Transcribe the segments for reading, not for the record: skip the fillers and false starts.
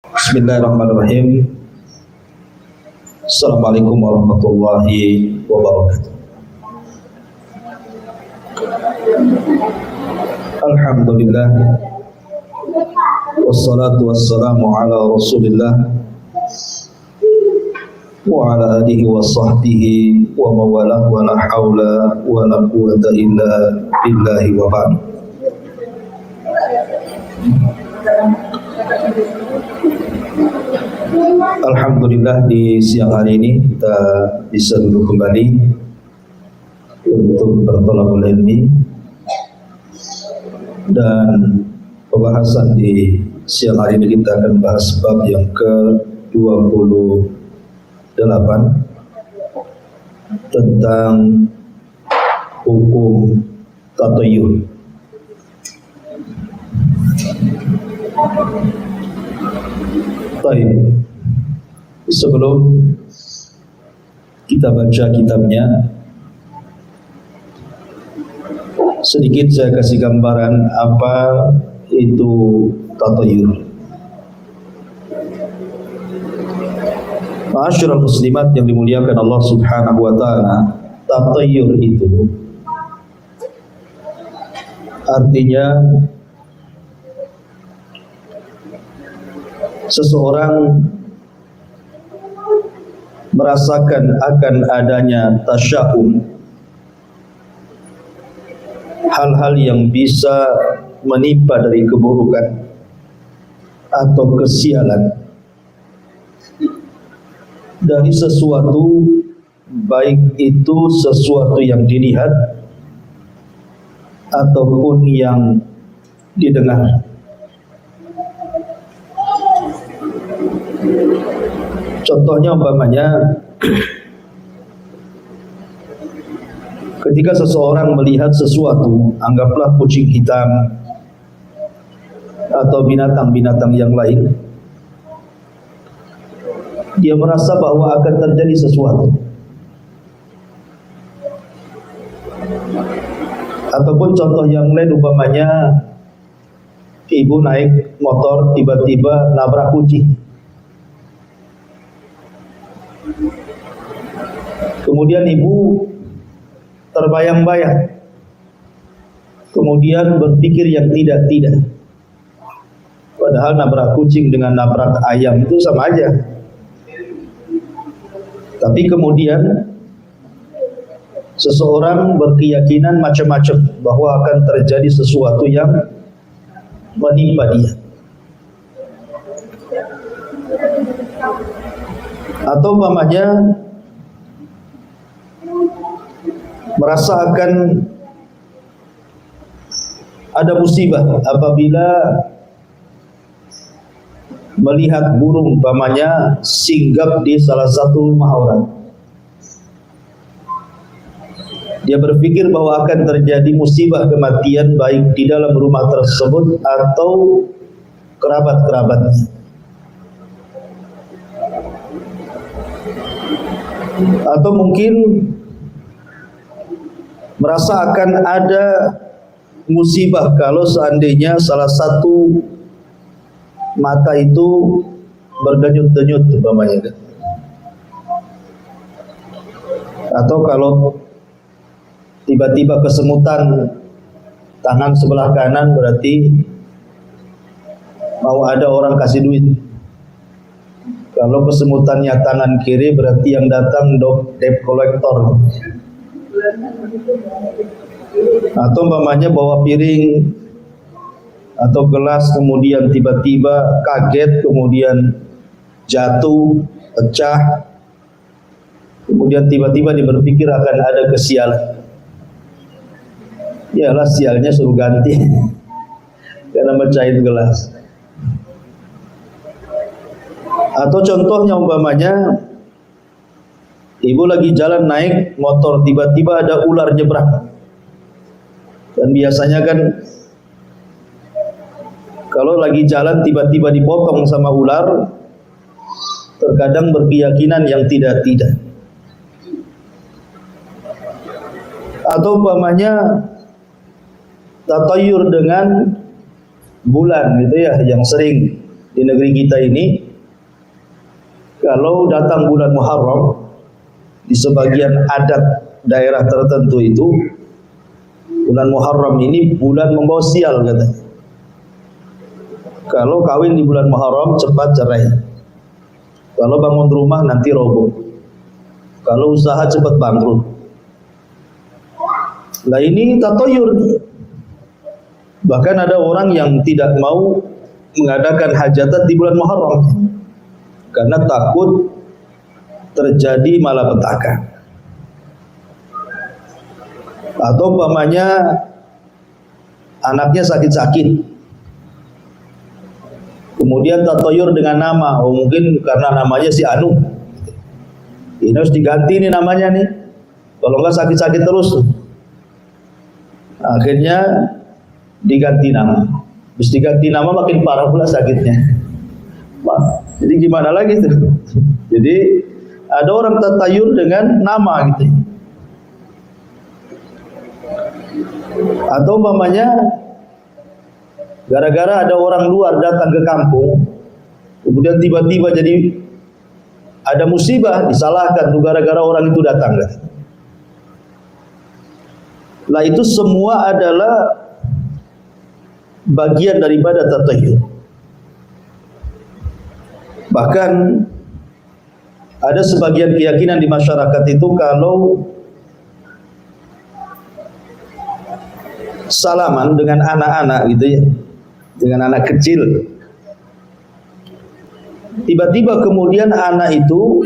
Bismillahirrahmanirrahim. Assalamualaikum warahmatullahi wabarakatuh. Alhamdulillah, wassalatu wassalamu ala rasulillah wa ala alihi wa sahbihi wa mawalah wa la hawla wa la quwata illa billahi wa ba'd. Alhamdulillah, di siang hari ini kita bisa duduk kembali untuk bertolak ilmi, dan pembahasan di siang hari ini kita akan bahas bab yang ke-28 tentang hukum tatayur. Baik, sebelum kita baca kitabnya, sedikit saya kasih gambaran apa itu tatayur. Ma'asyiral muslimat yang dimuliakan Allah Subhanahu wa taala, tatayur itu artinya seseorang merasakan akan adanya tasya'um, hal-hal yang bisa menimpa dari keburukan atau kesialan dari sesuatu, baik itu sesuatu yang dilihat ataupun yang didengar. Contohnya umpamanya ketika seseorang melihat sesuatu, anggaplah kucing hitam atau binatang-binatang yang lain, dia merasa bahwa akan terjadi sesuatu. Ataupun contoh yang lain, umpamanya ibu naik motor tiba-tiba nabrak kucing. Kemudian ibu terbayang-bayang, kemudian berpikir yang tidak-tidak. Padahal nabrak kucing dengan nabrak ayam itu sama aja. Tapi kemudian seseorang berkeyakinan macam-macam bahwa akan terjadi sesuatu yang menimpa dia. Atau umpamanya merasa akan ada musibah apabila melihat burung umpamanya singgap di salah satu rumah orang. Dia berpikir bahwa akan terjadi musibah kematian baik di dalam rumah tersebut atau kerabat-kerabatnya. Atau mungkin merasa akan ada musibah kalau seandainya salah satu mata itu berdenyut-denyut umpamanya. Atau kalau tiba-tiba kesemutan tangan sebelah kanan, berarti mau ada orang kasih duit. Kalau kesemutannya tangan kiri, berarti yang datang debt collector. Atau umpamanya bawa piring atau gelas, kemudian tiba-tiba kaget, kemudian jatuh, pecah, kemudian tiba-tiba dia berpikir akan ada kesialan. Yalah, sialnya suruh ganti karena mecahin gelas. Atau contohnya umpamanya ibu lagi jalan naik motor, tiba-tiba ada ular nyebrang. Dan biasanya kan kalau lagi jalan tiba-tiba dipotong sama ular, terkadang berkeyakinan yang tidak-tidak. Atau umpamanya tatayur dengan bulan gitu ya, yang sering di negeri kita ini, kalau datang bulan Muharram, di sebagian adat daerah tertentu itu, bulan Muharram ini bulan membawa sial katanya. Kalau kawin di bulan Muharram cepat cerai. Kalau bangun rumah nanti roboh. Kalau usaha cepat bangkrut. Nah ini tatoyur. Bahkan ada orang yang tidak mau mengadakan hajatan di bulan Muharram karena takut terjadi malapetaka. Atau umpamanya anaknya sakit-sakit, kemudian tatoyur dengan nama, mungkin karena namanya si Anu, ini harus diganti nih namanya nih, kalau enggak sakit-sakit terus. Akhirnya diganti nama. Terus diganti nama makin parah pula sakitnya. Jadi gimana lagi tuh? Jadi ada orang tatayur dengan nama gitu. Atau umpamanya gara-gara ada orang luar datang ke kampung, kemudian tiba-tiba jadi ada musibah, disalahkan tuh gara-gara orang itu datang. Lah itu semua adalah bagian daripada tatayur. Bahkan ada sebagian keyakinan di masyarakat itu kalau salaman dengan anak-anak gitu ya, dengan anak kecil, tiba-tiba kemudian anak itu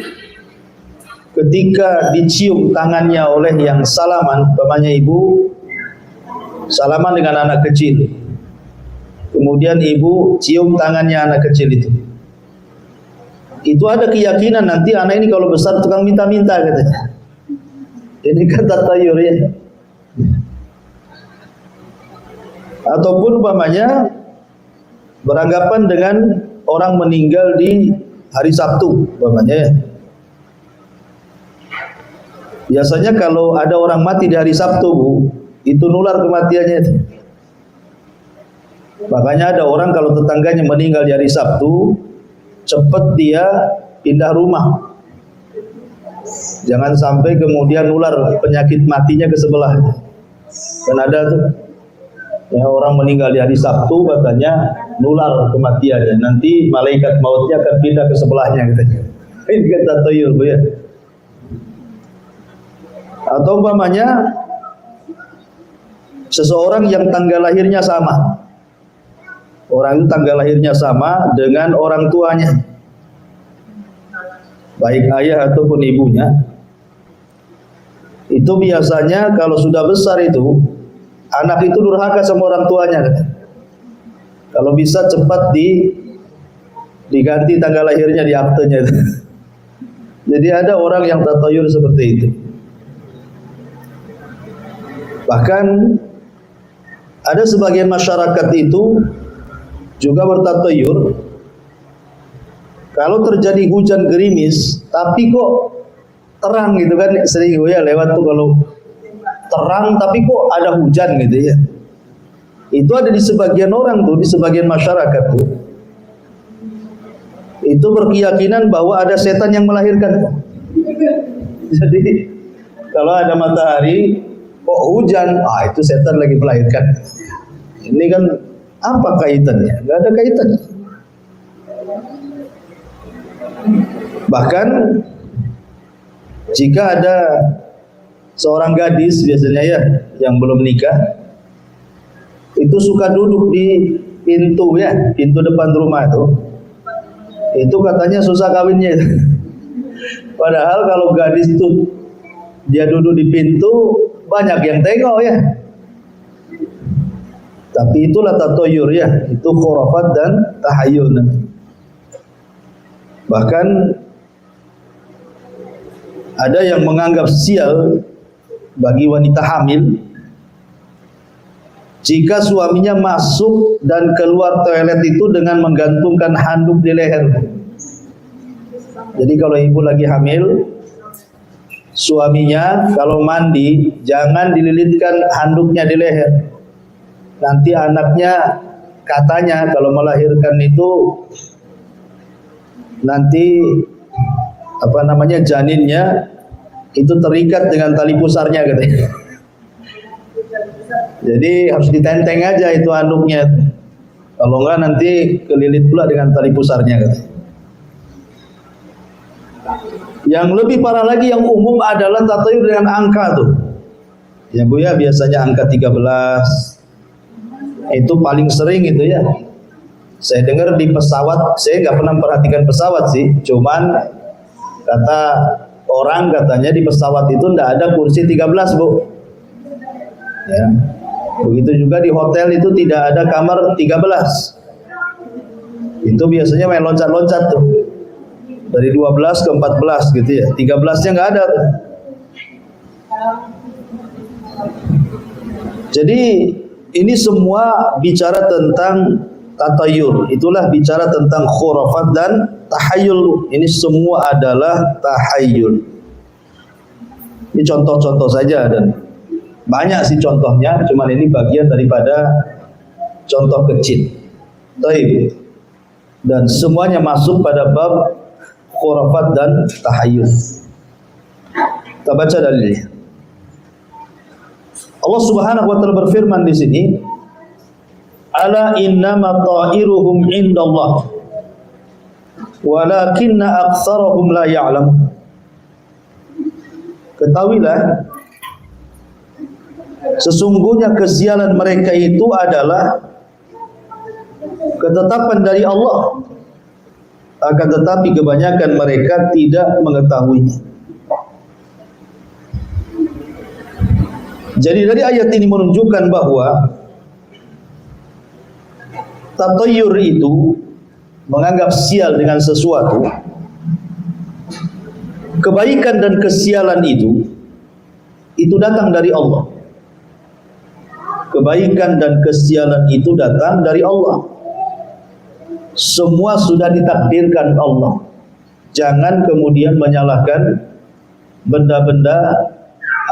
ketika dicium tangannya oleh yang salaman, umpamanya ibu salaman dengan anak kecil, kemudian ibu cium tangannya anak kecil itu ada keyakinan nanti anak ini kalau besar tukang minta-minta katanya. Ini kan tatayur ya. Ataupun umpamanya beranggapan dengan orang meninggal di hari Sabtu umpamanya ya. Biasanya kalau ada orang mati di hari Sabtu, Bu, itu nular kematiannya itu. Makanya ada orang kalau tetangganya meninggal di hari Sabtu, cepat dia pindah rumah. Jangan sampai kemudian nular penyakit matinya ke sebelah. Dan ada tuh ya, orang meninggal di hari Sabtu katanya nular kematiannya. Nanti malaikat mautnya akan pindah ke sebelahnya katanya. Ini kan tatayur, Bu ya. Atau umpamanya seseorang yang tanggal lahirnya sama. Orang itu tanggal lahirnya sama dengan orang tuanya, baik ayah ataupun ibunya. Itu biasanya kalau sudah besar itu anak itu durhaka sama orang tuanya. Kalau bisa cepat diganti tanggal lahirnya di aktenya itu. Jadi ada orang yang tatayur seperti itu. Bahkan ada sebagian masyarakat itu juga bertatayur kalau terjadi hujan gerimis tapi kok terang gitu kan, sering ya lewat tuh kalau terang tapi kok ada hujan gitu ya. Itu ada di sebagian orang tuh, di sebagian masyarakat tuh. Itu berkeyakinan bahwa ada setan yang melahirkan. Jadi kalau ada matahari kok hujan, itu setan lagi melahirkan. Ini kan apa kaitannya? Gak ada kaitannya. Bahkan jika ada seorang gadis biasanya ya yang belum nikah, itu suka duduk di pintu ya, pintu depan rumah itu katanya susah kawinnya. Padahal kalau gadis itu dia duduk di pintu banyak yang tengok ya. Tapi itulah tatoyur ya, itu khurafat dan tahayul. Bahkan ada yang menganggap sial bagi wanita hamil jika suaminya masuk dan keluar toilet itu dengan menggantungkan handuk di leher. Jadi kalau ibu lagi hamil, suaminya kalau mandi jangan dililitkan handuknya di leher. Nanti anaknya katanya kalau melahirkan itu nanti janinnya itu terikat dengan tali pusarnya katanya. Jadi harus ditenteng aja itu anduknya. Kalau enggak nanti kelilit pula dengan tali pusarnya katanya. Yang lebih parah lagi yang umum adalah tatayur dengan angka tuh. Ya Bu ya, biasanya angka 13 itu paling sering itu ya. Saya dengar di pesawat, saya nggak pernah memperhatikan pesawat sih, cuman kata orang katanya di pesawat itu nggak ada kursi 13 Bu. Ya. Begitu juga di hotel itu tidak ada kamar 13. Itu biasanya main loncat-loncat tuh. Dari 12 ke 14 gitu ya. 13-nya nggak ada tuh. Jadi ini semua bicara tentang tatayur. Itulah bicara tentang khurafat dan tahayul. Ini semua adalah tahayul. Ini contoh-contoh saja dan banyak sih contohnya, cuman ini bagian daripada contoh kecil. Taib. Dan semuanya masuk pada bab khurafat dan tahayul. Kita baca dalilnya. Allah Subhanahu wa taala berfirman di sini, "Ala innama ta'iruhum indallah walakinna aktsarahum la ya'lamun." Ketahuilah, sesungguhnya kesialan mereka itu adalah ketetapan dari Allah, akan tetapi kebanyakan mereka tidak mengetahuinya. Jadi dari ayat ini menunjukkan bahwa tatayur itu menganggap sial dengan sesuatu. Kebaikan dan kesialan itu datang dari Allah. Kebaikan dan kesialan itu datang dari Allah. Semua sudah ditakdirkan Allah. Jangan kemudian menyalahkan benda-benda,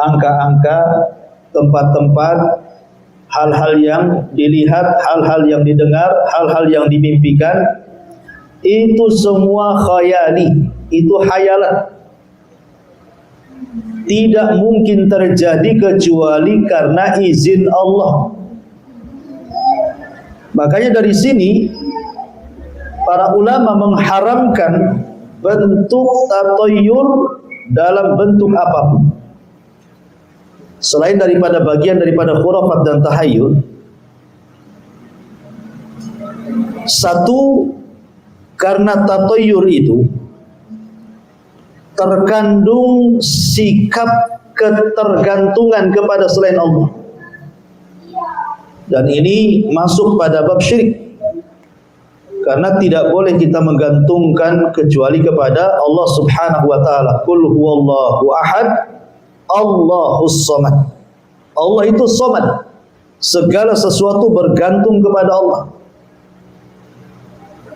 angka-angka, tempat-tempat, hal-hal yang dilihat, hal-hal yang didengar, hal-hal yang dimimpikan. Itu semua khayali, itu hayalan. Tidak mungkin terjadi kecuali karena izin Allah. Makanya dari sini para ulama mengharamkan bentuk tatayur dalam bentuk apapun. Selain daripada bagian daripada khurafat dan tahayul, satu, karena tatayur itu terkandung sikap ketergantungan kepada selain Allah, dan ini masuk pada bab syirik, karena tidak boleh kita menggantungkan kecuali kepada Allah Subhanahu wa taala. Qul huwallahu ahad, Allahus samad. Allah itu samad. Segala sesuatu bergantung kepada Allah.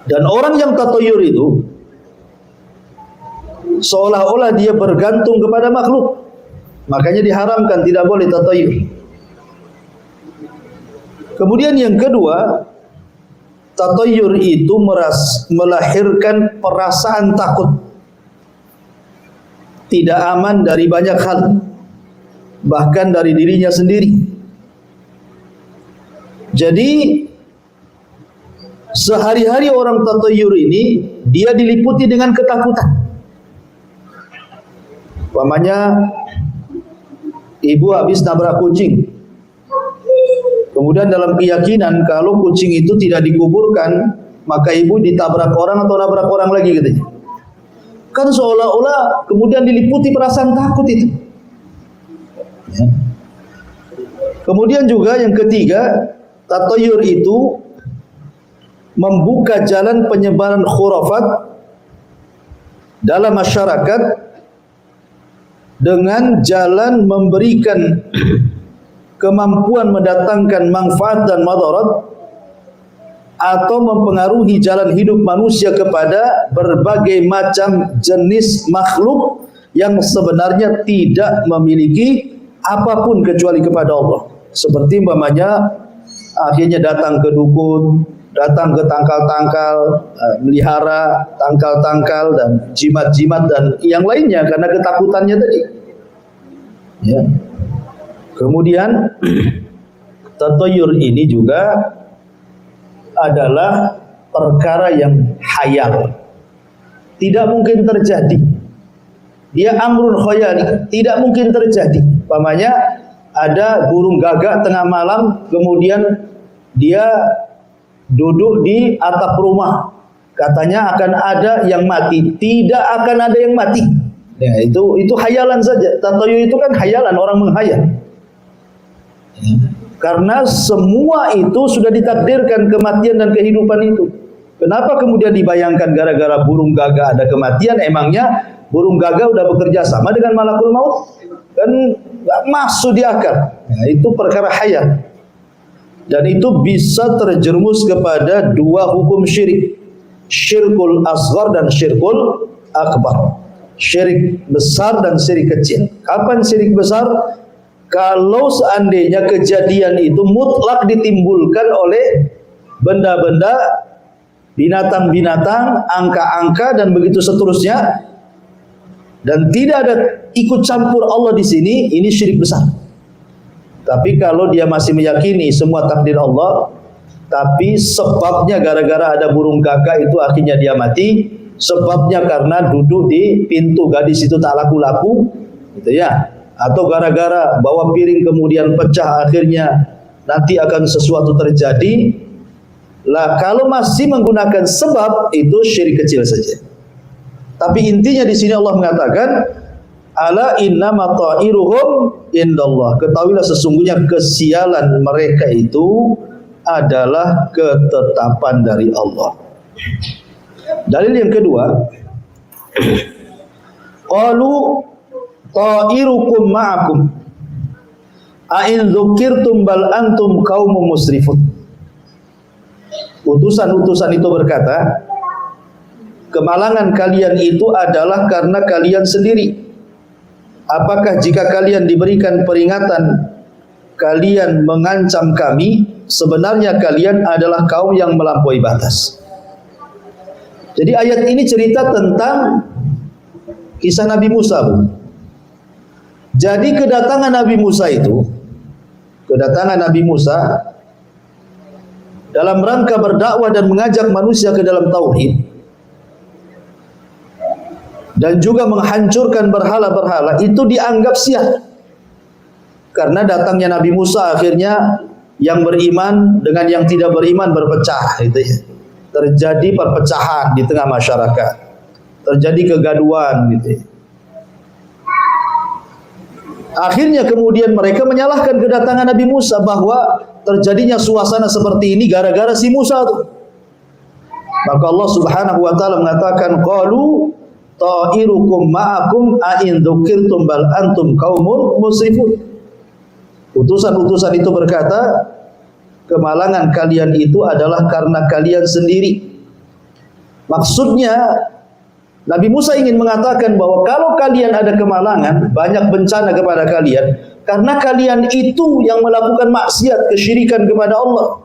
Dan orang yang tatayur itu seolah-olah dia bergantung kepada makhluk. Makanya diharamkan, tidak boleh tatayur. Kemudian yang kedua, tatayur itu melahirkan perasaan takut, tidak aman dari banyak hal, bahkan dari dirinya sendiri. Jadi sehari-hari orang tatayur ini dia diliputi dengan ketakutan. Umpamanya ibu habis nabrak kucing, kemudian dalam keyakinan kalau kucing itu tidak dikuburkan, maka ibu ditabrak orang atau nabrak orang lagi katanya. Kan seolah-olah kemudian diliputi perasaan takut itu. Ya. Kemudian juga yang ketiga, tatayur itu membuka jalan penyebaran khurafat dalam masyarakat dengan jalan memberikan kemampuan mendatangkan manfaat dan madarat, atau mempengaruhi jalan hidup manusia kepada berbagai macam jenis makhluk yang sebenarnya tidak memiliki apapun kecuali kepada Allah. Seperti umpamanya akhirnya datang ke dukun, datang ke tangkal-tangkal, melihara tangkal-tangkal dan jimat-jimat dan yang lainnya karena ketakutannya tadi. Ya. Kemudian tatayur ini juga adalah perkara yang hayal, tidak mungkin terjadi. Dia amrun khayali, tidak mungkin terjadi. Umpamanya ada burung gagak tengah malam, kemudian dia duduk di atap rumah, katanya akan ada yang mati. Tidak akan ada yang mati. Ya, itu hayalan saja. Tatayur itu kan hayalan, orang menghayal. Karena semua itu sudah ditakdirkan kematian dan kehidupan itu. Kenapa kemudian dibayangkan gara-gara burung gagak ada kematian? Emangnya burung gagak udah bekerja sama dengan malakul maut? Kan nggak masuk di akal. Nah, itu perkara hayal. Dan itu bisa terjerumus kepada dua hukum syirik. Syirkul asghar dan syirkul akbar. Syirik besar dan syirik kecil. Kapan syirik besar? Kalau seandainya kejadian itu mutlak ditimbulkan oleh benda-benda, binatang-binatang, angka-angka dan begitu seterusnya, dan tidak ada ikut campur Allah di sini, ini syirik besar. Tapi kalau dia masih meyakini semua takdir Allah, tapi sebabnya gara-gara ada burung gagak itu akhirnya dia mati, sebabnya karena duduk di pintu gadis itu tak laku-laku, gitu ya, atau gara-gara bawa piring kemudian pecah akhirnya nanti akan sesuatu terjadi. Lah kalau masih menggunakan sebab itu syirik kecil saja. Tapi intinya di sini Allah mengatakan ala innama ta'iruhum indallah. Ketahuilah sesungguhnya kesialan mereka itu adalah ketetapan dari Allah. Dalil yang kedua, qalu ta'irukum ma'akum a'in dzukirtum bal antum qaumun musrifun. Utusan-utusan itu berkata, kemalangan kalian itu adalah karena kalian sendiri. Apakah jika kalian diberikan peringatan, kalian mengancam kami? Sebenarnya kalian adalah kaum yang melampaui batas. Jadi ayat ini cerita tentang kisah Nabi Musa, Bu. Jadi kedatangan Nabi Musa itu, dalam rangka berdakwah dan mengajak manusia ke dalam tauhid dan juga menghancurkan berhala-berhala, itu dianggap sia. Karena datangnya Nabi Musa akhirnya yang beriman dengan yang tidak beriman berpecah, gitu ya. Terjadi perpecahan di tengah masyarakat, terjadi kegaduhan, gitu ya. Akhirnya kemudian mereka menyalahkan kedatangan Nabi Musa bahwa terjadinya suasana seperti ini gara-gara si Musa itu. Maka Allah Subhanahu wa taala mengatakan qalu ta'irukum ma'akum a'in dzukirtum bal antum qaumun musrifun. Utusan-utusan itu berkata, kemalangan kalian itu adalah karena kalian sendiri. Maksudnya Nabi Musa ingin mengatakan bahwa kalau kalian ada kemalangan, banyak bencana kepada kalian, karena kalian itu yang melakukan maksiat, kesyirikan kepada Allah.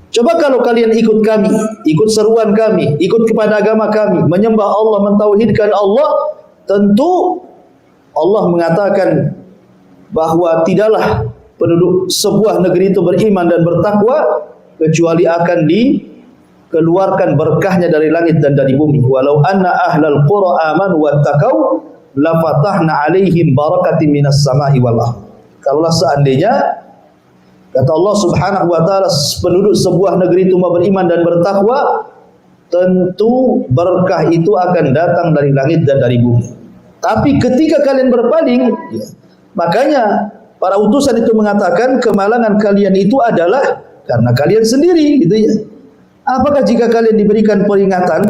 Coba kalau kalian ikut kami, ikut seruan kami, ikut kepada agama kami, menyembah Allah, mentauhidkan Allah, tentu Allah mengatakan bahwa tidaklah penduduk sebuah negeri itu beriman dan bertakwa kecuali akan dikeluarkan berkahnya dari langit dan dari bumi. Walau anna ahlal qura amanu wattaqau la fatahna alaihim barakatin minas sama'i wal ardh. Kalaulah seandainya, kata Allah Subhanahu wa taala, penduduk sebuah negeri itu mau beriman dan bertakwa, tentu berkah itu akan datang dari langit dan dari bumi. Tapi ketika kalian berpaling, ya, makanya para utusan itu mengatakan kemalangan kalian itu adalah karena kalian sendiri, gitu ya. Apakah jika kalian diberikan peringatan,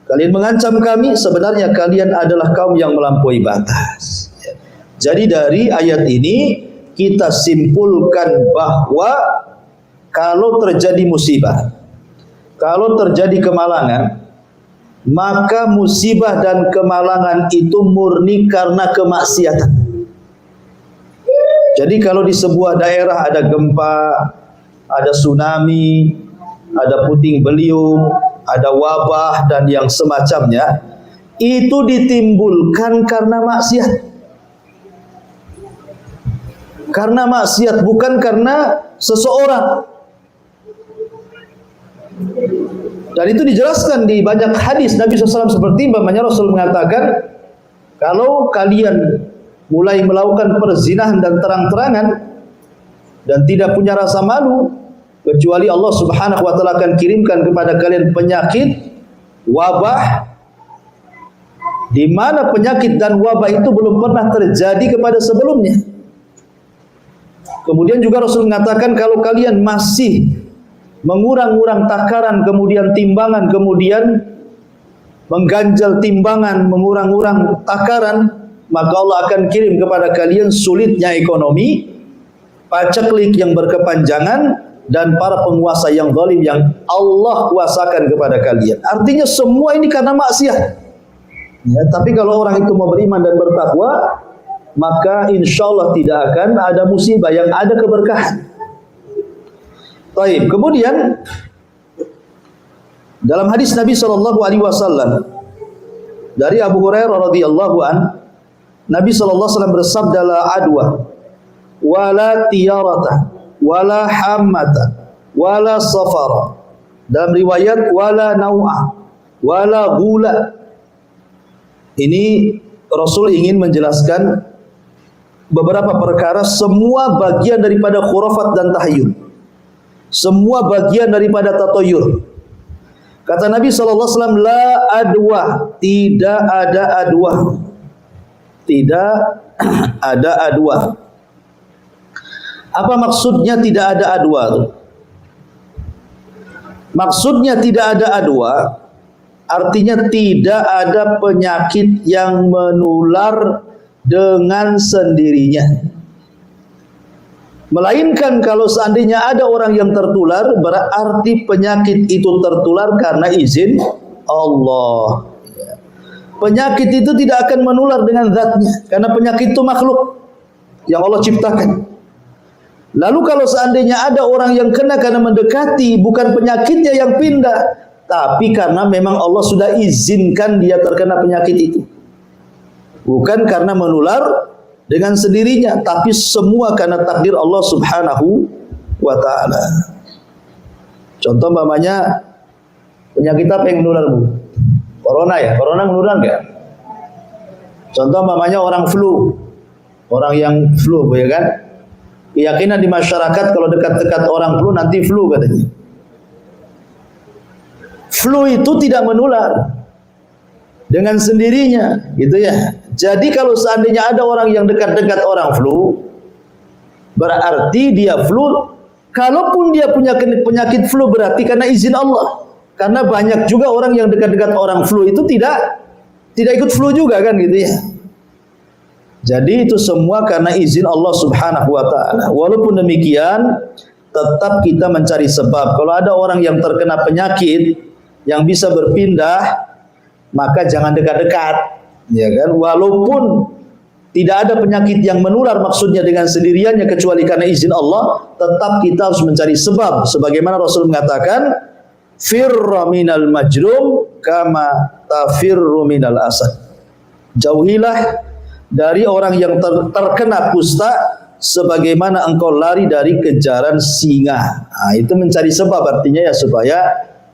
kalian mengancam kami, sebenarnya kalian adalah kaum yang melampaui batas. Jadi dari ayat ini kita simpulkan bahwa kalau terjadi musibah, kalau terjadi kemalangan, maka musibah dan kemalangan itu murni karena kemaksiatan. Jadi kalau di sebuah daerah ada gempa, ada tsunami, ada puting beliung, ada wabah dan yang semacamnya, itu ditimbulkan karena maksiat. Karena maksiat, bukan karena seseorang. Dan itu dijelaskan di banyak hadis Nabi SAW, seperti umpamanya Rasul mengatakan, kalau kalian mulai melakukan perzinahan dan terang-terangan dan tidak punya rasa malu, kecuali Allah Subhanahu wa taala akan kirimkan kepada kalian penyakit, wabah, di mana penyakit dan wabah itu belum pernah terjadi kepada sebelumnya. Kemudian juga Rasul mengatakan, kalau kalian masih mengurang-urang takaran, kemudian timbangan, kemudian mengganjal timbangan, mengurang-urang takaran, maka Allah akan kirim kepada kalian sulitnya ekonomi, paceklik yang berkepanjangan, dan para penguasa yang zalim yang Allah kuasakan kepada kalian. Artinya semua ini karena maksiat. Ya, tapi kalau orang itu mau beriman dan bertakwa, maka insya Allah tidak akan ada musibah, yang ada keberkahan. Baik, kemudian dalam hadis Nabi SAW dari Abu Hurairah radhiyallahu an, Nabi SAW bersabda, la adwa, wala tiyarata, wala hammata, wala safara. Dalam riwayat wala nau'a, wala gula. Ini Rasul ingin menjelaskan beberapa perkara, semua bagian daripada khurafat dan tahayyul, semua bagian daripada tatoyur. Kata Nabi SAW, la adwa, tidak ada adwa, tidak ada adwa. Apa maksudnya tidak ada adwa? Maksudnya tidak ada adwa, artinya tidak ada penyakit yang menular dengan sendirinya. Melainkan kalau seandainya ada orang yang tertular, berarti penyakit itu tertular karena izin Allah. Penyakit itu tidak akan menular dengan zatnya, karena penyakit itu makhluk yang Allah ciptakan. Lalu kalau seandainya ada orang yang kena karena mendekati, bukan penyakitnya yang pindah, tapi karena memang Allah sudah izinkan dia terkena penyakit itu. Bukan karena menular dengan sendirinya, tapi semua karena takdir Allah Subhanahu wa ta'ala. Contoh umpamanya penyakit apa yang menular, Bu? Corona ya? Corona menular enggak? Contoh umpamanya orang flu. Orang yang flu, ya kan? Keyakinan di masyarakat kalau dekat-dekat orang flu nanti flu katanya. Flu itu tidak menular dengan sendirinya, gitu ya. Jadi kalau seandainya ada orang yang dekat-dekat orang flu, berarti dia flu. Kalaupun dia punya penyakit flu, berarti karena izin Allah. Karena banyak juga orang yang dekat-dekat orang flu itu tidak ikut flu juga, kan, gitu ya. Jadi itu semua karena izin Allah Subhanahu wa ta'ala. Walaupun demikian, tetap kita mencari sebab. Kalau ada orang yang terkena penyakit yang bisa berpindah, maka jangan dekat-dekat. Ya kan, walaupun tidak ada penyakit yang menular maksudnya dengan sendiriannya kecuali karena izin Allah, tetap kita harus mencari sebab. Sebagaimana Rasul mengatakan, firra minal majrum kama tafirru minal asad. Jauhilah dari orang yang terkena kusta sebagaimana engkau lari dari kejaran singa. Nah, itu mencari sebab, artinya ya supaya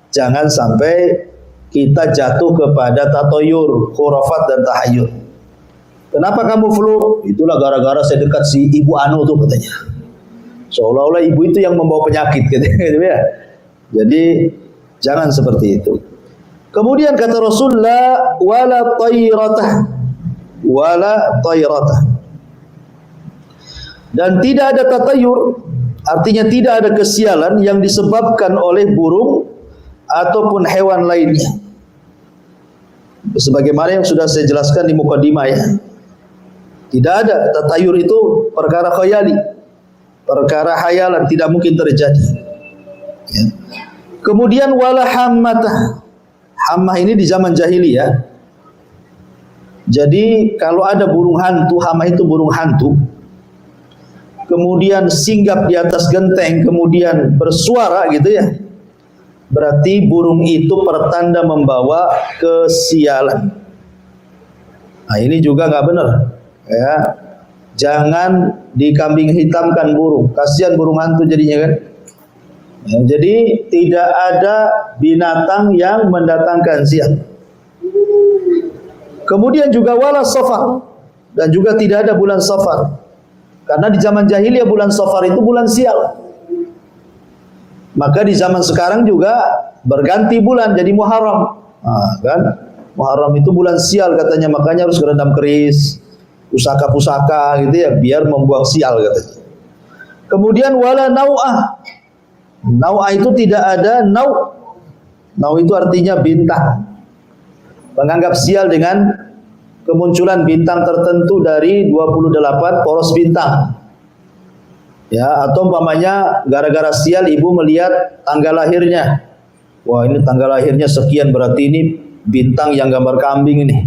jangan sampai kita jatuh kepada tatoyur, khurafat dan tahayul. Kenapa kamu flu? Itulah gara-gara saya dekat si ibu anu tuh, katanya. Seolah-olah ibu itu yang membawa penyakit, gitu ya. Jadi jangan seperti itu. Kemudian kata Rasulullah, wala tayratah, wala tayratah. Dan tidak ada tatayur, artinya tidak ada kesialan yang disebabkan oleh burung ataupun hewan lainnya. Sebagaimana yang sudah saya jelaskan di mukadimah, ya. Tidak ada, tatayur itu perkara khayali, perkara hayalan, tidak mungkin terjadi. Ya. Kemudian wala hammatah. Hammah ini di zaman jahiliyah. Jadi kalau ada burung hantu, hammah itu burung hantu, kemudian singgap di atas genteng, kemudian bersuara, gitu ya, berarti burung itu pertanda membawa kesialan. Nah, ini juga nggak benar, ya. Jangan dikambing hitamkan burung, kasihan burung hantu jadinya kan. Ya, jadi tidak ada binatang yang mendatangkan sial. Kemudian juga wala safar, dan juga tidak ada bulan safar. Karena di zaman jahiliyah bulan safar itu bulan sial. Maka di zaman sekarang juga berganti bulan jadi Muharram. Nah, kan? Muharram itu bulan sial katanya, makanya harus gerendam keris, pusaka-pusaka gitu ya, biar membuang sial katanya. Kemudian wala nau'ah. Nau'ah itu tidak ada nau'. Nau' itu artinya bintang. Menganggap sial dengan kemunculan bintang tertentu dari 28 poros bintang. Ya, atau umpamanya gara-gara sial ibu melihat tanggal lahirnya. Wah, ini tanggal lahirnya sekian, berarti ini bintang yang gambar kambing ini.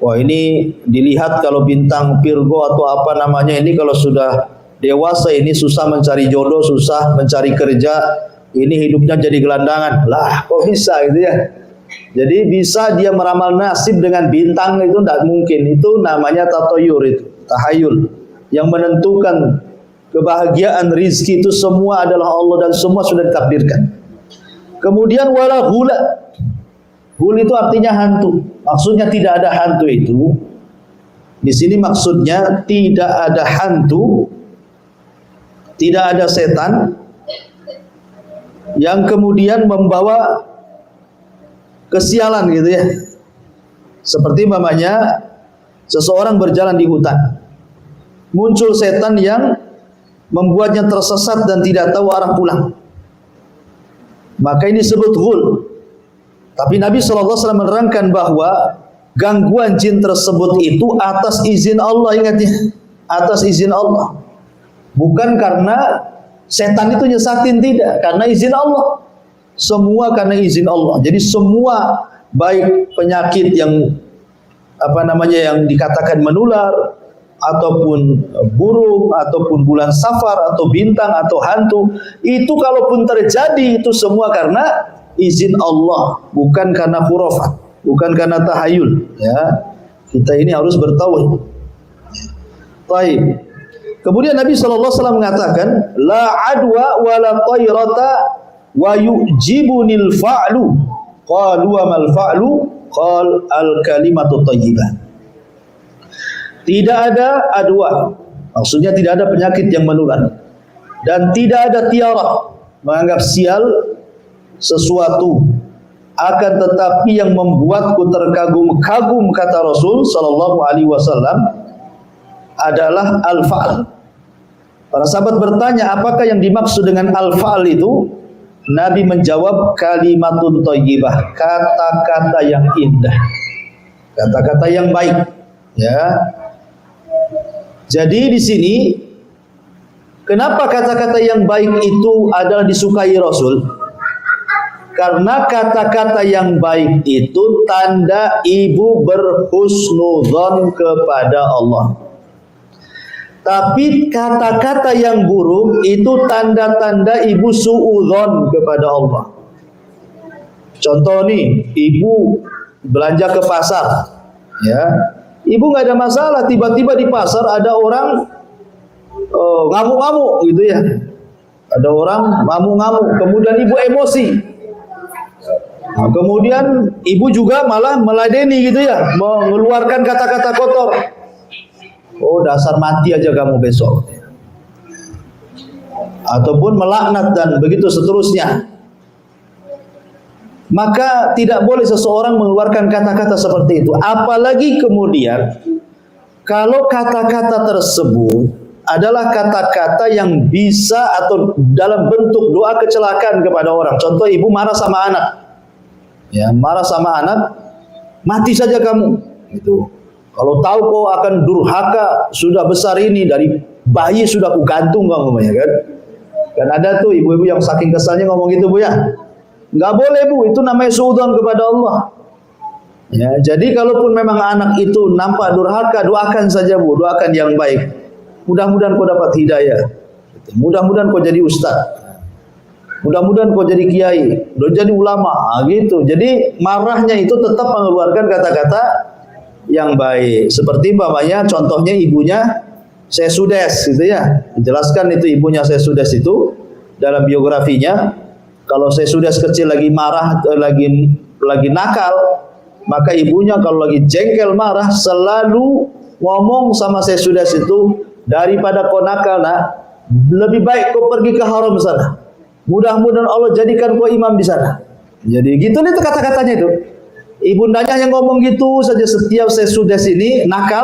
Wah, ini dilihat kalau bintang Virgo atau apa namanya ini kalau sudah dewasa ini susah mencari jodoh, susah mencari kerja, ini hidupnya jadi gelandangan. Lah, kok bisa gitu ya? Jadi bisa dia meramal nasib dengan bintang itu tidak mungkin. Itu namanya tatoyur, itu tahayul. Yang menentukan kebahagiaan, rizki itu semua adalah Allah dan semua sudah ditakdirkan. Kemudian wala hula. Hul itu artinya hantu. Maksudnya tidak ada hantu itu. Di sini maksudnya tidak ada hantu, tidak ada setan yang kemudian membawa kesialan gitu ya. Seperti umpamanya seseorang berjalan di hutan, muncul setan yang membuatnya tersesat dan tidak tahu arah pulang. Maka ini disebut ghul. Tapi Nabi SAW menerangkan bahwa gangguan jin tersebut itu atas izin Allah, ingat ya, atas izin Allah. Bukan karena setan itu nyesatin, tidak, karena izin Allah. Semua karena izin Allah. Jadi semua baik penyakit yang yang dikatakan menular, ataupun burung, ataupun bulan safar, atau bintang, atau hantu, itu kalaupun terjadi itu semua karena izin Allah, bukan karena khurafat, bukan karena tahayul. Ya, kita ini harus bertauhid. Baik. Kemudian Nabi SAW mengatakan, la adwa wa la tayrata wa yujibunil fa'lu. Qalu wa mal fa'lu? Qal al kalimatu thayyibah. Tidak ada adwa, maksudnya tidak ada penyakit yang menular, dan tidak ada tiara, menganggap sial sesuatu. Akan tetapi yang membuatku terkagum-kagum, kata Rasul sallallahu alaihi wasallam, adalah al-fa'l. Para sahabat bertanya, apakah yang dimaksud dengan al-fa'l itu? Nabi menjawab, kalimatun thayyibah, kata-kata yang indah, kata-kata yang baik. Ya. Jadi di sini kenapa kata-kata yang baik itu adalah disukai Rasul? Karena kata-kata yang baik itu tanda ibu berhusnudzon kepada Allah. Tapi kata-kata yang buruk itu tanda-tanda ibu suudzon kepada Allah. Contoh nih, ibu belanja ke pasar, ya, ibu nggak ada masalah. Tiba-tiba di pasar ada orang ngamuk-ngamuk gitu ya, ada orang ngamuk-ngamuk, kemudian ibu emosi. Nah, kemudian ibu juga malah meladeni gitu ya, mengeluarkan kata-kata kotor. Oh, dasar mati aja kamu besok. Ataupun melaknat dan begitu seterusnya. Maka tidak boleh seseorang mengeluarkan kata-kata seperti itu. Apalagi kemudian kalau kata-kata tersebut adalah kata-kata yang bisa atau dalam bentuk doa kecelakaan kepada orang. Contoh, ibu marah sama anak. Ya, marah sama anak, mati saja kamu. Gitu. Kalau tahu kau akan durhaka sudah besar ini, dari bayi sudah aku gantung kamu, ya kan? Kan ada tuh ibu-ibu yang saking kesalnya ngomong gitu, Bu ya. Nggak boleh, Bu, itu namanya suudzon kepada Allah. Ya, jadi kalaupun memang anak itu nampak durhaka, doakan saja, Bu, doakan yang baik. Mudah-mudahan kau dapat hidayah. Mudah-mudahan kau jadi ustaz. Mudah-mudahan kau jadi kiai, udah jadi ulama, gitu. Jadi marahnya itu tetap mengeluarkan kata-kata yang baik. Seperti umpamanya contohnya ibunya Syekh Sudes gitu ya. Dijelaskan itu ibunya Syekh Sudes itu dalam biografinya, kalau Syekh Sudes kecil lagi marah, lagi nakal, maka ibunya kalau lagi jengkel marah selalu ngomong sama Syekh Sudes itu, daripada kau nakal nak, lebih baik kau pergi ke haram sana. Mudah-mudahan Allah jadikan kau imam di sana. Jadi gitu itu kata-katanya itu. Ibundanya yang ngomong gitu saja setiap Syekh Sudes ini nakal,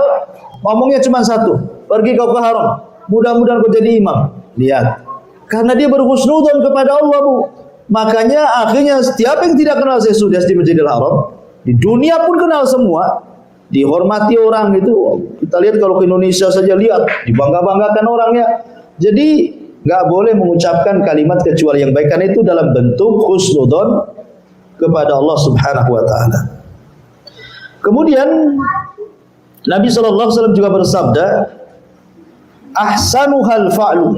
ngomongnya cuma satu, pergi kau ke haram. Mudah-mudahan kau jadi imam. Lihat. Karena dia berhusnudzon kepada Allah, Bu. Makanya akhirnya setiap yang tidak kenal Syekh Sudes di Masjidil Haram, di dunia pun kenal semua. Dihormati orang itu. Kita lihat kalau ke Indonesia saja lihat, dibangga-banggakan orangnya. Jadi nggak boleh mengucapkan kalimat kecuali yang baik, karena itu dalam bentuk husnudzon kepada Allah Subhanahu wa taala. Kemudian Nabi sallallahu alaihi wasallam juga bersabda, ahsanuhal fa'lu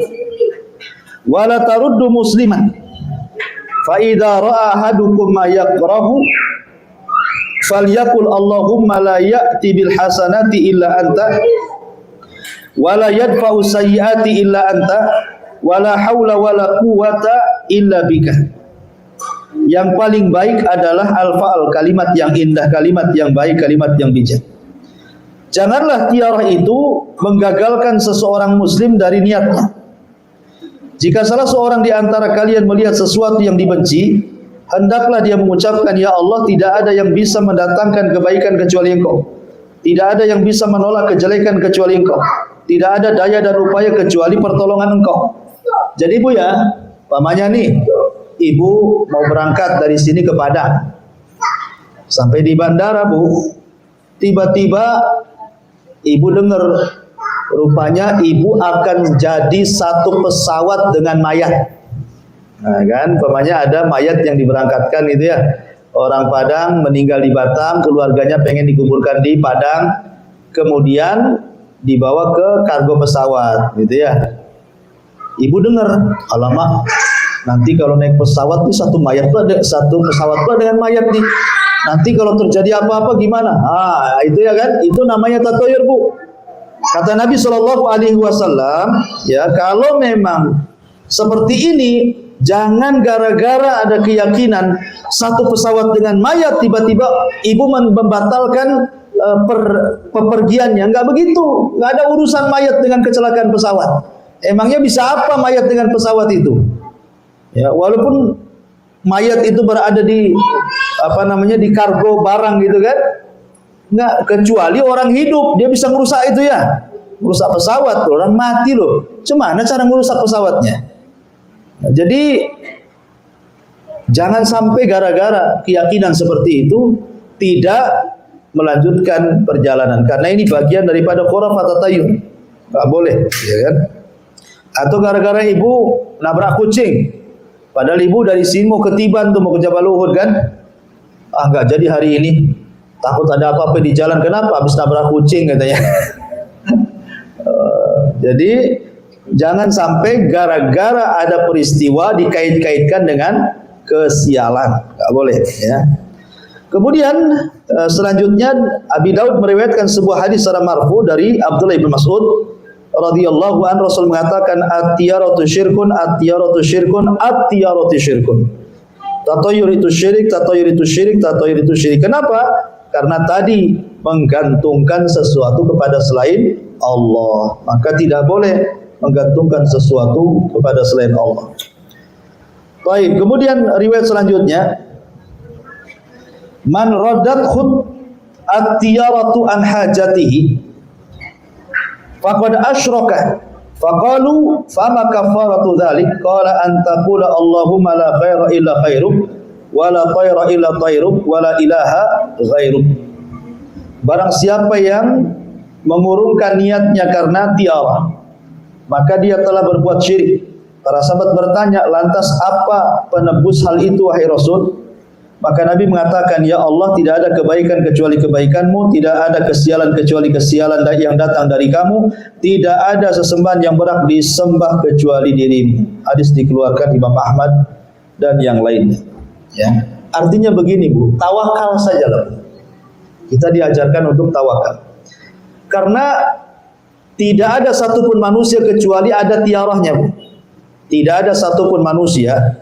wa la taruddu musliman fa idza ra'a ahadukum ma yakrahu falyaqul Allahumma la ya'ti bil hasanati illa anta wa la yadfa'u sayyiati illa anta wala haula wala quwata illa bika. Yang paling baik adalah al-fa'al, kalimat yang indah, kalimat yang baik, kalimat yang bijak. Janganlah tiarah itu menggagalkan seseorang muslim dari niatnya. Jika salah seorang di antara kalian melihat sesuatu yang dibenci, hendaklah dia mengucapkan, ya Allah, tidak ada yang bisa mendatangkan kebaikan kecuali Engkau. Tidak ada yang bisa menolak kejelekan kecuali Engkau. Tidak ada daya dan upaya kecuali pertolongan Engkau. Jadi Bu ya, pamannya nih, ibu mau berangkat dari sini ke Padang. Sampai di bandara Bu, tiba-tiba ibu dengar, rupanya ibu akan jadi satu pesawat dengan mayat. Nah kan, pamannya ada mayat yang diberangkatkan gitu ya. Orang Padang meninggal di Batam, keluarganya pengen dikuburkan di Padang, kemudian dibawa ke kargo pesawat gitu ya. Ibu dengar, alamak, nanti kalau naik pesawat nih satu pesawat tuh dengan mayat nih. Nanti kalau terjadi apa-apa gimana? Ah, itu ya kan? Itu namanya tatoyur, Bu. Kata Nabi Shallallahu alaihi wasallam, ya, kalau memang seperti ini, jangan gara-gara ada keyakinan satu pesawat dengan mayat tiba-tiba ibu membatalkan pepergiannya. Enggak begitu. Enggak ada urusan mayat dengan kecelakaan pesawat. Emangnya bisa apa mayat dengan pesawat itu? Ya, walaupun mayat itu berada di di kargo barang gitu kan? Enggak, kecuali orang hidup dia bisa merusak itu ya. Merusak pesawat, orang mati loh. Gimana cara merusak pesawatnya? Nah, jadi jangan sampai gara-gara keyakinan seperti itu tidak melanjutkan perjalanan, karena ini bagian daripada khurafat tatayun. Enggak boleh, ya kan? Atau gara-gara ibu nabrak kucing, padahal ibu dari sini mau ke Tiban tuh, mau ke Jabal Uhud kan? Ah, nggak jadi hari ini, takut ada apa-apa di jalan. Kenapa? Habis nabrak kucing katanya. Jadi jangan sampai gara-gara ada peristiwa dikait-kaitkan dengan kesialan, nggak boleh ya. Kemudian selanjutnya Abi Daud meriwayatkan sebuah hadis secara marfu dari Abdullah bin Mas'ud radhiyallahu anhu. Rasul mengatakan, at-tiyaratu syirkun, at-tiyaratu syirkun, at-tiyaratu syirkun. Tatoyur itu syirik, tatoyur itu syirik, tatoyur itu syirik. Kenapa? Karena tadi menggantungkan sesuatu kepada selain Allah. Maka tidak boleh menggantungkan sesuatu kepada selain Allah. Baik, kemudian riwayat selanjutnya, man raddat khut at-tiyaratu an hajatihi faqad asyraka faqalu fama kafaratu dzalik qala an taqula Allahumma la khaira illa khairuk wa la tayra illa tayruk wa la ilaha ghairuk. Barang siapa yang mengurungkan niatnya karena tiara, maka dia telah berbuat syirik. Para sahabat bertanya, lantas apa penebus hal itu wahai Rasul? Maka Nabi mengatakan, ya Allah, tidak ada kebaikan kecuali kebaikan-Mu, tidak ada kesialan kecuali kesialan yang datang dari Kamu, tidak ada sesembahan yang berhak disembah kecuali diri-Mu. Hadis dikeluarkan Imam Ahmad dan yang lainnya. Ya, artinya begini Bu, tawakal sajalah. Kita diajarkan untuk tawakal. Karena tidak ada satupun manusia kecuali ada tiarahnya Bu. Tidak ada satupun manusia,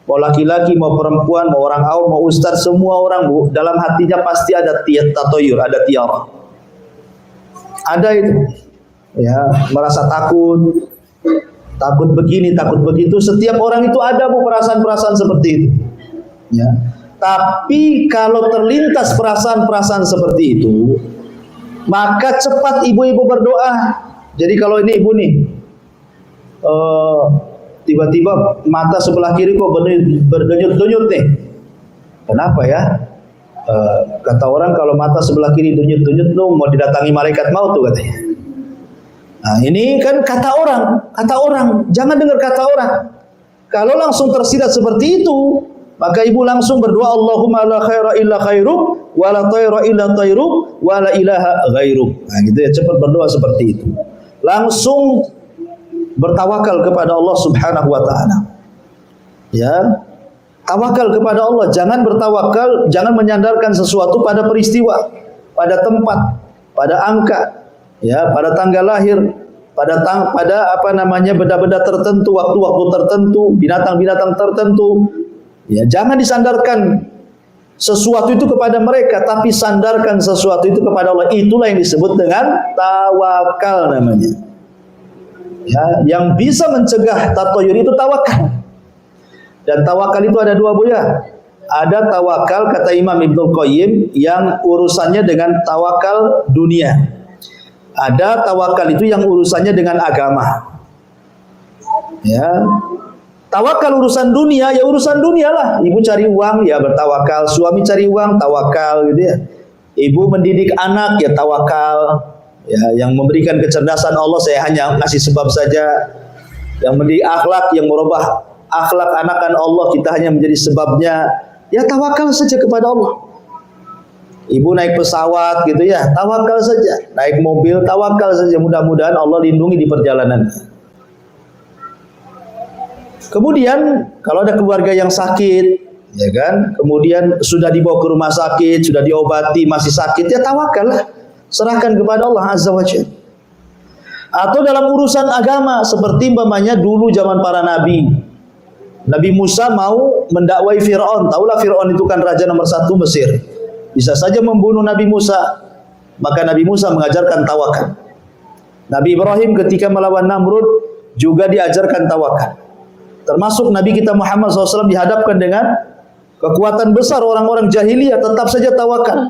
mau laki-laki, mau perempuan, mau orang awam, mau ustaz, semua orang Bu, dalam hatinya pasti ada tatoyur, ada tiarah. Ada itu. Ya, merasa takut, takut begini, takut begitu. Setiap orang itu ada Bu perasaan-perasaan seperti itu. Ya. Tapi kalau terlintas perasaan-perasaan seperti itu, maka cepat ibu-ibu berdoa. Jadi kalau ini ibu nih, tiba-tiba mata sebelah kiri kok berdenyut-denyut nih. Kenapa ya? Kata orang kalau mata sebelah kiri denyut-denyut tuh mau didatangi malaikat maut tuh katanya. Nah ini kan kata orang, jangan dengar kata orang. Kalau langsung tersirat seperti itu, maka ibu langsung berdoa, Allahumma la khaira illa khairuk, wa la tayra illa tayruk, wa la ilaha ghairuk. Nah gitu ya, cepat berdoa seperti itu. Langsung bertawakal kepada Allah Subhanahu wa taala. Ya. Tawakal kepada Allah, jangan bertawakal, jangan menyandarkan sesuatu pada peristiwa, pada tempat, pada angka, ya, pada tanggal lahir, pada benda-benda tertentu, waktu-waktu tertentu, binatang-binatang tertentu. Ya, jangan disandarkan sesuatu itu kepada mereka, tapi sandarkan sesuatu itu kepada Allah. Itulah yang disebut dengan tawakal namanya. Ya, yang bisa mencegah tatoyur itu tawakal. Dan tawakal itu ada dua Bu ya. Ada tawakal kata Imam Ibnul Qayyim yang urusannya dengan tawakal dunia. Ada tawakal itu yang urusannya dengan agama. Ya. Tawakal urusan dunia, ya urusan dunia lah. Ibu cari uang, ya bertawakal. Suami cari uang, tawakal gitu ya. Ibu mendidik anak, ya tawakal. Ya, yang memberikan kecerdasan Allah, saya hanya ngasih sebab saja. Yang mendidik akhlak, yang merubah akhlak anakan Allah, kita hanya menjadi sebabnya. Ya tawakal saja kepada Allah. Ibu naik pesawat gitu ya, tawakal saja. Naik mobil, tawakal saja. Mudah-mudahan Allah lindungi di perjalanan. Kemudian kalau ada keluarga yang sakit, ya kan, kemudian sudah dibawa ke rumah sakit, sudah diobati, masih sakit, ya tawakal, serahkan kepada Allah Azza wa Jalla. Atau dalam urusan agama, seperti umpamanya dulu zaman para nabi, Nabi Musa mau mendakwai Fir'aun. Tahulah Fir'aun itu kan raja nomor 1 Mesir, bisa saja membunuh Nabi Musa. Maka Nabi Musa mengajarkan tawakal. Nabi Ibrahim ketika melawan Namrud juga diajarkan tawakal. Termasuk Nabi kita Muhammad SAW dihadapkan dengan kekuatan besar orang-orang jahiliyah, tetap saja tawakal.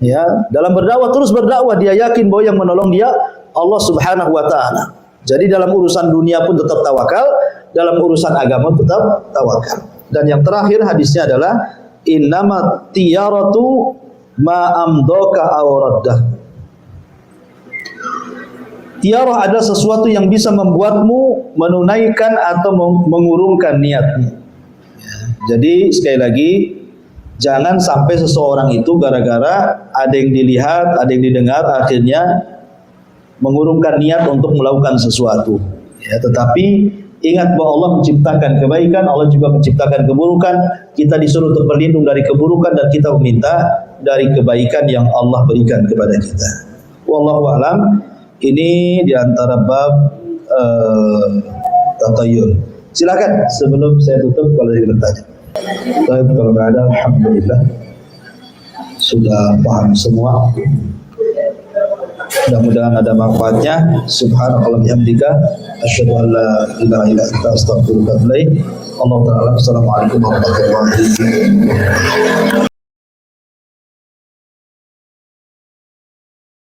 Ya, dalam berdakwah terus berdakwah, dia yakin bahwa yang menolong dia Allah Subhanahu wa taala. Jadi dalam urusan dunia pun tetap tawakal, dalam urusan agama tetap tawakal. Dan yang terakhir hadisnya adalah innama tiyaratu ma amdaka aw raddah. Tiarah adalah sesuatu yang bisa membuatmu menunaikan atau mengurungkan niatmu. Jadi sekali lagi, jangan sampai seseorang itu gara-gara ada yang dilihat, ada yang didengar, akhirnya mengurungkan niat untuk melakukan sesuatu. Ya, tetapi ingat bahwa Allah menciptakan kebaikan, Allah juga menciptakan keburukan. Kita disuruh untuk berlindung dari keburukan dan kita meminta dari kebaikan yang Allah berikan kepada kita. Wallahu a'lam. Ini diantara bab tatayur. Silakan sebelum saya tutup kalau ada yang bertanya. Kalau nggak ada, alhamdulillah sudah paham semua. Mudah-mudahan ada manfaatnya. Subhanallah bihamdika asyhadu an la ilaha illa anta astaghfiruka wa atubu ilaik. Allahu ta'ala. Assalamualaikum warahmatullahi wabarakatuh.